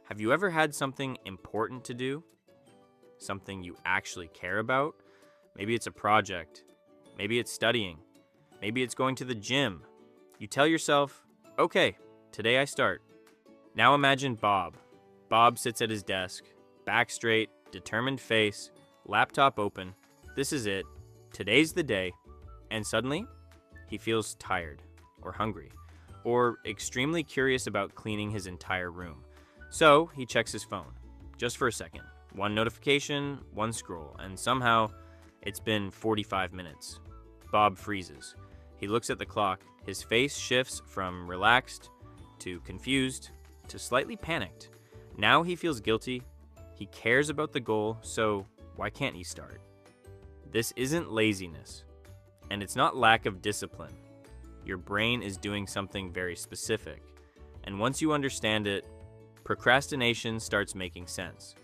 Have you ever had something important to do? Something you actually care about? Maybe it's a project. Maybe it's studying. Maybe it's going to the gym. You tell yourself, okay, today I start. Now imagine Bob. Bob sits at his desk, back straight, determined face, laptop open. This is it. Today's the day. And suddenly, he feels tired, or hungry, or extremely curious about cleaning his entire room. So he checks his phone, just for a second. One notification, one scroll, and somehow it's been 45 minutes. Bob freezes. He looks at the clock. His face shifts from relaxed to confused to slightly panicked. Now he feels guilty. He cares about the goal, so why can't he start? This isn't laziness, and it's not lack of discipline. Your brain is doing something very specific, and once you understand it, procrastination starts making sense.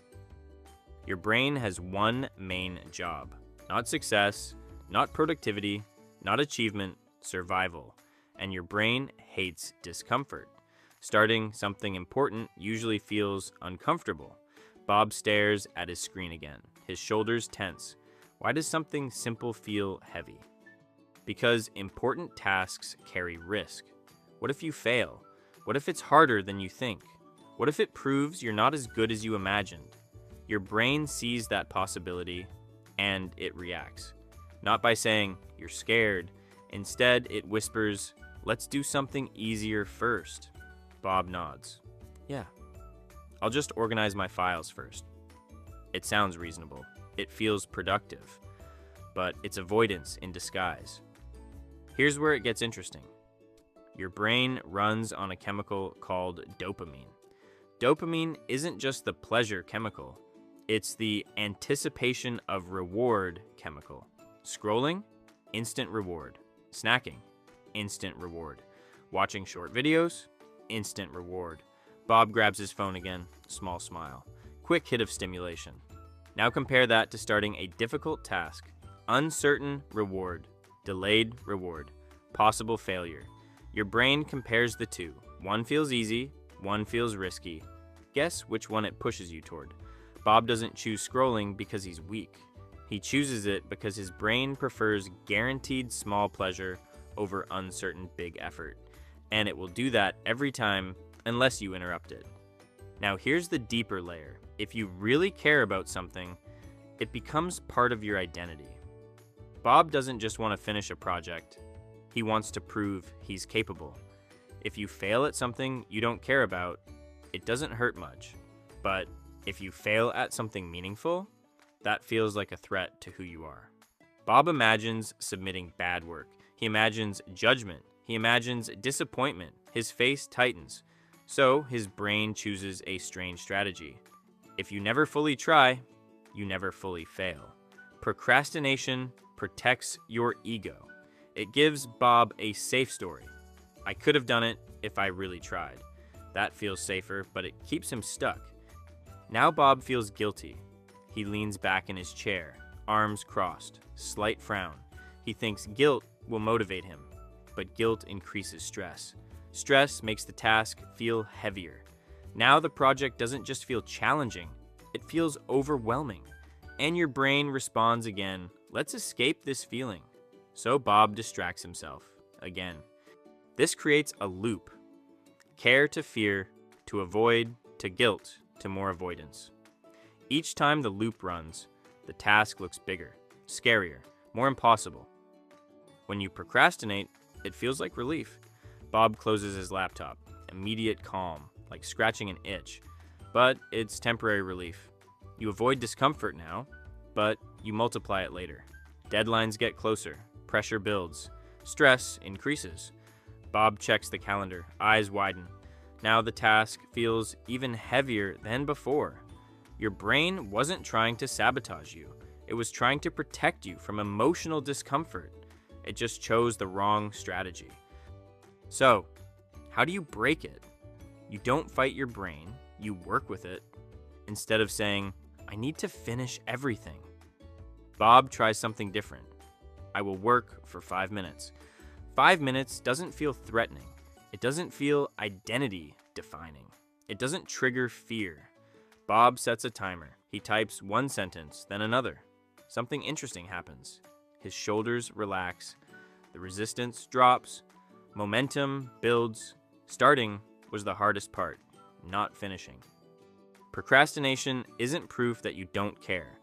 Your brain has one main job, not success, not productivity, not achievement, survival. And your brain hates discomfort. Starting something important usually feels uncomfortable. Bob stares at his screen again, his shoulders tense. Why does something simple feel heavy? Because important tasks carry risk. What if you fail? What if it's harder than you think? What if it proves you're not as good as you imagined? Your brain sees that possibility and it reacts. Not by saying, you're scared. Instead, it whispers, let's do something easier first. Bob nods. Yeah. I'll just organize my files first. It sounds reasonable. It feels productive. But it's avoidance in disguise. Here's where it gets interesting. Your brain runs on a chemical called dopamine. Dopamine isn't just the pleasure chemical. It's the anticipation of reward chemical. Scrolling, instant reward. Snacking, instant reward. Watching short videos, instant reward. Bob grabs his phone again, small smile. Quick hit of stimulation. Now compare that to starting a difficult task. Uncertain reward, delayed reward, possible failure. Your brain compares the two. One feels easy, one feels risky. Guess which one it pushes you toward. Bob doesn't choose scrolling because he's weak. He chooses it because his brain prefers guaranteed small pleasure over uncertain big effort. And it will do that every time unless you interrupt it. Now here's the deeper layer. If you really care about something, it becomes part of your identity. Bob doesn't just want to finish a project. He wants to prove he's capable. If you fail at something you don't care about, it doesn't hurt much. But if you fail at something meaningful, that feels like a threat to who you are. Bob imagines submitting bad work. He imagines judgment. He imagines disappointment. His face tightens. So his brain chooses a strange strategy. If you never fully try, you never fully fail. Procrastination protects your ego. It gives Bob a safe story. I could have done it if I really tried. That feels safer, but it keeps him stuck. Now Bob feels guilty. He leans back in his chair, arms crossed, slight frown. He thinks guilt will motivate him, but guilt increases stress. Stress makes the task feel heavier. Now the project doesn't just feel challenging, it feels overwhelming. And your brain responds again, let's escape this feeling. So Bob distracts himself again. This creates a loop. Care to fear, to avoid, to guilt, to more avoidance. Each time the loop runs, the task looks bigger, scarier, more impossible. When you procrastinate, it feels like relief. Bob closes his laptop, immediate calm, like scratching an itch. But it's temporary relief. You avoid discomfort now, but you multiply it later. Deadlines get closer, pressure builds, stress increases. Bob checks the calendar, eyes widen. Now the task feels even heavier than before. Your brain wasn't trying to sabotage you. It was trying to protect you from emotional discomfort. It just chose the wrong strategy. So, how do you break it? You don't fight your brain, you work with it. Instead of saying, I need to finish everything. Bob tries something different. I will work for 5 minutes. 5 minutes doesn't feel threatening. It doesn't feel identity defining. It doesn't trigger fear. Bob sets a timer. He types one sentence, then another. Something interesting happens. His shoulders relax. The resistance drops. Momentum builds. Starting was the hardest part, not finishing. Procrastination isn't proof that you don't care.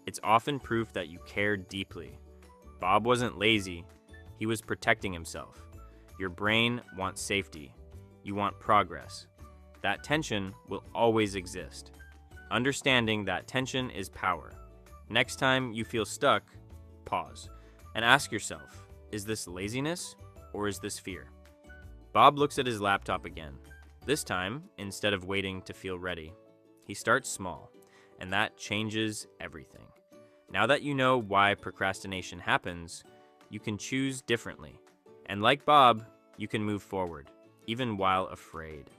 It's often proof that you care deeply. Bob wasn't lazy. He was protecting himself. Your brain wants safety. You want progress. That tension will always exist. Understanding that tension is power. Next time you feel stuck, pause and ask yourself, is this laziness or is this fear? Bob looks at his laptop again. This time, instead of waiting to feel ready, he starts small, and that changes everything. Now that you know why procrastination happens, you can choose differently. And like Bob, you can move forward, even while afraid.